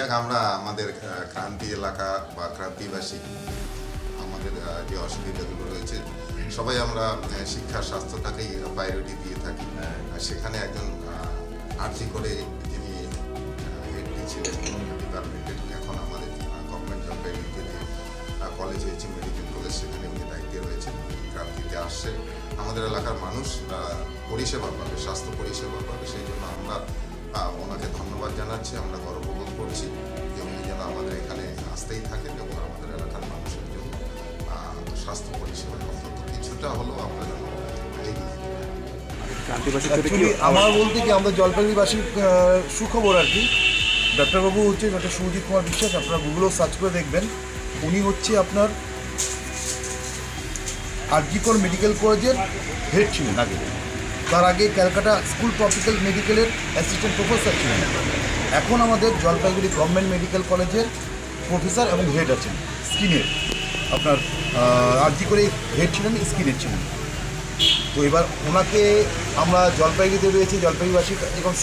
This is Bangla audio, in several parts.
যাক, আমরা আমাদের ক্রান্তি এলাকা বা ক্রান্তিবাসী আমাদের যে অসুবিধাগুলো রয়েছে সবাই আমরা শিক্ষা স্বাস্থ্যটাকেই প্রায়োরিটি দিয়ে থাকি। আর সেখানে একজন আর্জি করে যিনি হেড ছিলেন ডিপার্টমেন্টের, এখন আমাদের গভর্নমেন্ট জলপাইগুড়িতে যে কলেজ হয়েছে মেডিকেল কলেজ, সেখানে উনি দায়িত্বে রয়েছেন, ক্রান্তিতে আসছে। আমাদের এলাকার মানুষ পরিষেবা পাবে, স্বাস্থ্য পরিষেবা পাবে, সেই জন্য আমরা ওনাকে ধন্যবাদ জানাচ্ছি। আমরা গর্ববোধ করছি যে উনি যেন আমাদের এখানে আসতেই থাকেন এবং আমাদের এলাকার মানুষের জন্য স্বাস্থ্য পরিষেবা অন্তত কিছুটা হলেও আমরা যেন এগিয়ে যেতে পারি। আমার বলতে কি, আমরা জলপাইগুড়িবাসীর সুখবর আর কি। ডাক্তারবাবু হচ্ছে ডক্টর সুজিত কুমার বিশ্বাস, আপনারা গুগলেও সার্চ করে দেখবেন। উনি হচ্ছে আপনার আরজিকর মেডিকেল কলেজের হেড ছিলেন আগে। তার আগে ক্যালকাটা স্কুল ট্রপিক্যাল মেডিকেলের অ্যাসিস্ট্যান্ট প্রফেসর ছিলেন। এখন আমাদের জলপাইগুড়ি গভর্নমেন্ট মেডিকেল কলেজের প্রফেসর এবং হেড আছেন স্কিনের। আপনার আরজিকরে হেড ছিলেন, স্কিনের ছিলেন। তো এবার ওনাকে আমরা জলপাইগুড়িতে রয়েছি, জলপাইগুড়িবাসীর এখন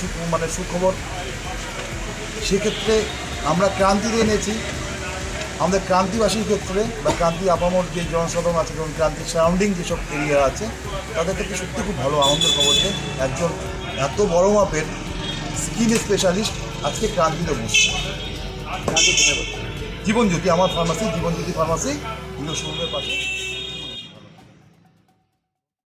সুখবর। সেক্ষেত্রে আমরা ক্রান্তিতে এনেছি আমাদের ক্রান্তিবাসীর ক্ষেত্রে বা ক্রান্তি আপামর যে জনসাধারণ আছে, যেমন ক্রান্তির সারাউন্ডিং যেসব এরিয়া আছে, তাদের ক্ষেত্রে সত্যি খুব ভালো আনন্দের খবর যে একজন এত বড় মাপের স্কিন স্পেশালিস্ট আজকে ক্রান্তিতে বসছে। জীবনজ্যোতি, আমার ফার্মাসি জীবনজ্যোতি ফার্মাসি, হিন্দু শোরুমের পাশে।